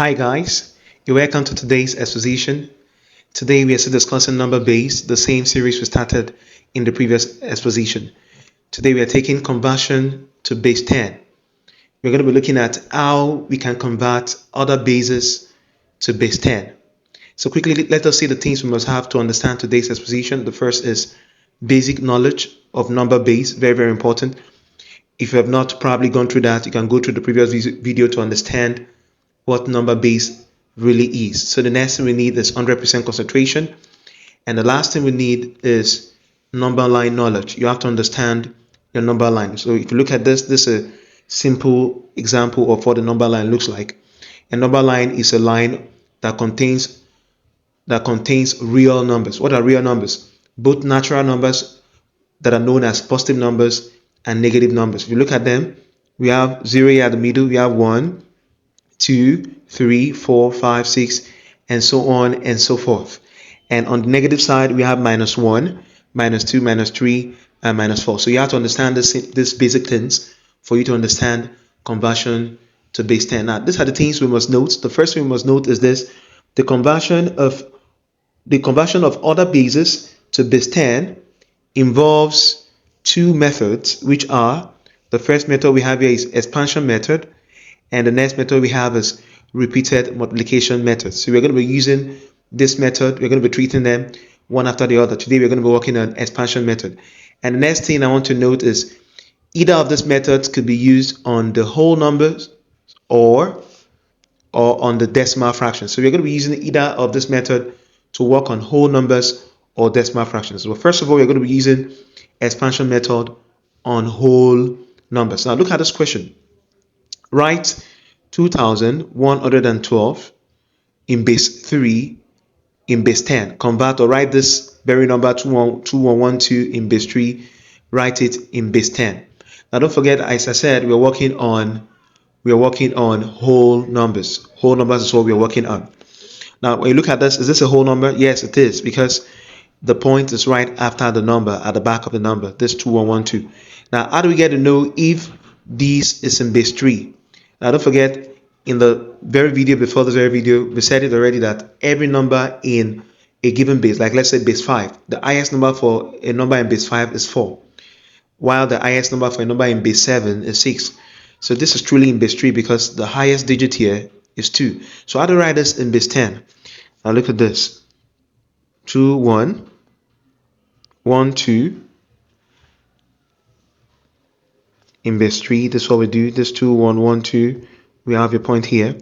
Hi guys, you're welcome to today's exposition. Today we are still discussing number base, the same series we started in the previous exposition. Today we are taking conversion to base 10. We're going to be looking at how we can convert other bases to base 10. So quickly let us see the things we must have to understand today's exposition. The first is basic knowledge of number base, very important. If you have not probably gone through that, you can go through the previous video to understand what number base really is. So the next thing we need is 100% concentration. And the last thing we need is number line knowledge. You have to understand your number line. So if you look at this is a simple example of what the number line looks like. A number line is a line that contains real numbers. What are real numbers? Both natural numbers that are known as positive numbers and negative numbers. If you look at them, we have 0 here at the middle, we have 1, 2, 3, 4, 5, 6, and so on and so forth. And on the negative side, we have -1, -2, -3, and -4. So you have to understand this basic things for you to understand conversion to base 10. Now, these are the things we must note. The first thing we must note is this: the conversion of other bases to base 10 involves two methods, which are the first method we have here is expansion method, and the next method we have is repeated multiplication method. So we're going to be using this method. We're going to be treating them one after the other. Today we're going to be working on expansion method. And the next thing I want to note is either of these methods could be used on the whole numbers or on the decimal fraction. So we're going to be using either of this method to work on whole numbers or decimal fractions. So first of all, we're going to be using expansion method on whole numbers. Now look at this question. Write 2112 in base 3 in base 10. Convert or write this very number 2112 in base 3. Write it in base 10. Now don't forget, as I said, we're working on whole numbers. Whole numbers is what we're working on. Now when you look at this, is this a whole number? Yes, it is, because the point is right after the number, at the back of the number, this 2112. Now how do we get to know if this is in base 3? Now don't forget, in the very video before this very video, we said it already that every number in a given base, like let's say base 5, the highest number for a number in base 5 is 4, while the highest number for a number in base 7 is 6. So this is truly in base 3 because the highest digit here is 2. So how do I write this in base 10? Now look at this. 2, 1, 1, 2. In base 3, this is what we do. This 2, 1, 1, 2. We have your point here.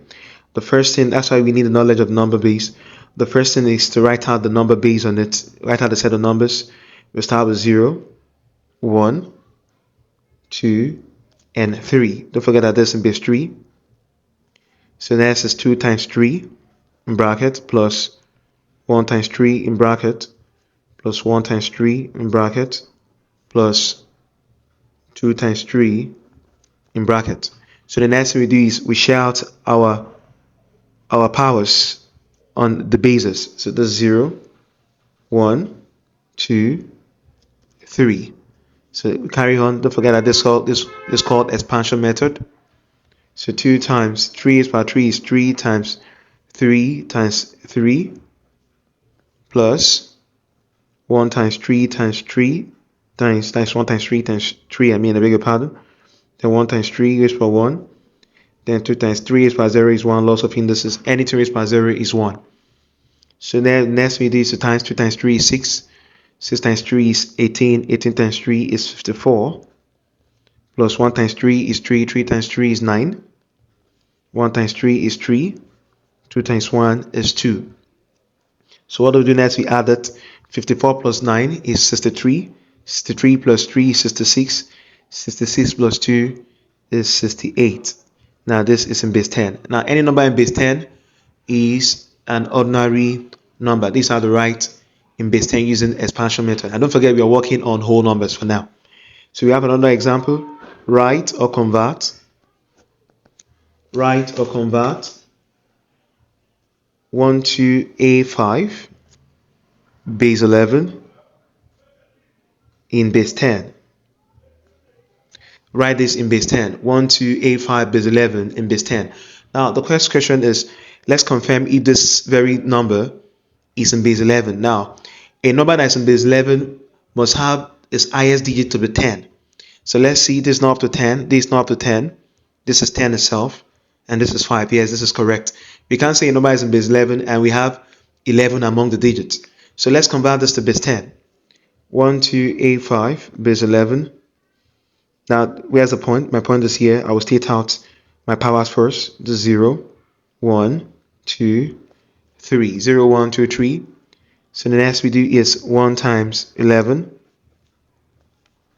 The first thing, that's why we need the knowledge of number base. The first thing is to write out the number base on it. Write out the set of numbers. We'll start with 0, 1, 2, and 3. Don't forget that this is in base 3. So next is 2 times 3 in bracket plus 1 times 3 in bracket plus 1 times 3 in bracket plus 2 times 3 in bracket. So the next thing we do is we shout our powers on the bases. So this is 0, 1, 2, 3. So we carry on. Don't forget that this is called expansion method. So 2 times 3 is power 3 is 3 times 3 times 3 plus 1 times 3 times 3 times 1 times 3 times 3, I beg your pardon. Then 1 times 3 raised by 1. Then 2 times 3 raised by 0 is 1. Loss of indices. Anything raised by 0 is 1. So then next we do is 2 times 3 is 6. 6 times 3 is 18. 18 times 3 is 54. Plus 1 times 3 is 3. 3 times 3 is 9. 1 times 3 is 3. 2 times 1 is 2. So what do we do next? We add that 54 plus 9 is 63. 63 plus 3 is 66. 66 plus 2 is 68. Now this is in base 10. Now any number in base 10 is an ordinary number. These are the right in base 10 using expansion method. And don't forget, we are working on whole numbers for now. So we have another example. Write or convert 12A5 base 11 in base 10. Write this in base 10. 12A5 base 11 in base 10. Now, the first question is, let's confirm if this very number is in base 11. Now, a number that is in base 11 must have its highest digit to be 10. So let's see, this is not up to 10, this is not up to 10, this is 10 itself, and this is 5. Yes, this is correct. We can't say a number is in base 11 and we have 11 among the digits. So let's convert this to base 10. 1, 2, 8, 5, base 11. Now, where's the point? My point is here. I will state out my powers first. This is 0, 1, 2, 3. 0, 1, 2, 3. So the next we do is 1 times 11.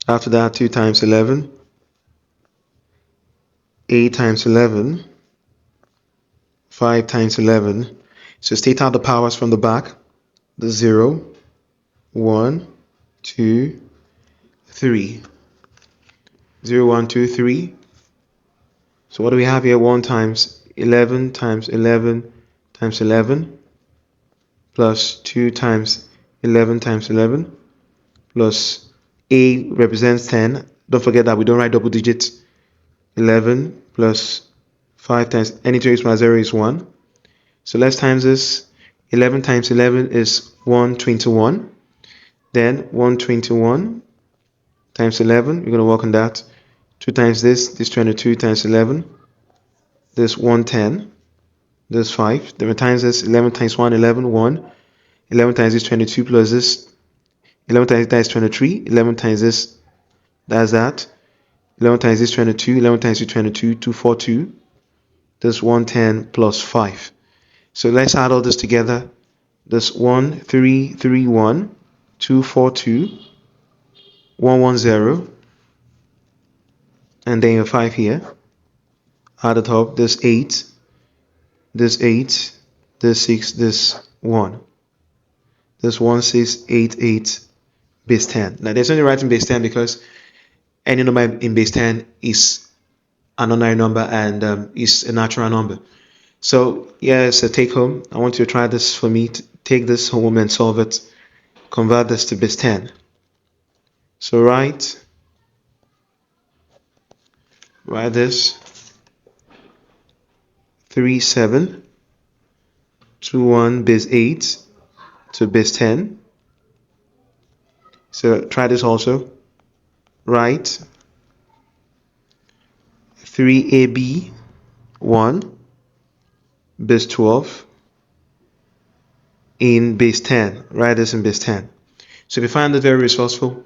After that, 2 times 11. 8 times 11. 5 times 11. So state out the powers from the back. The 0, 1, 2, 3. 0, 1, 2, 3. So what do we have here? 1 times 11 times 11 times 11 plus 2 times 11 times 11 plus A represents 10. Don't forget that we don't write double digits. 11 plus 5 times any trace by 0 is 1. So let's times this. 11 times 11 is 121. Then 121 times 11. We're going to work on that. 2 times this 22 times 11. This 110. This 5. Then we times this. 11 times 1, 11, 1. 11 times this 22 plus this. 11 times that is 23. 11 times this, that's that. 11 times this 22. 11 times this 22, 242. This 110 plus 5. So let's add all this together. This 1331, 242, 110, and then your 5 here. At the top, this 8, this 8, this 6, this 1. This 1688 base 10. Now there's only writing base 10 because any number in base 10 is an ordinary number and is a natural number. So yeah, it's a take home. I want you to try this for me. Take this home and solve it. Convert this to base 10. So write this 3721 base 8 to base 10. So try this also. Write 3AB1 base 12 in base 10. Write this in base 10. So if you find it very resourceful,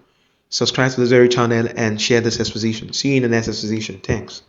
subscribe to this very channel and share this exposition. See you in the next exposition. Thanks.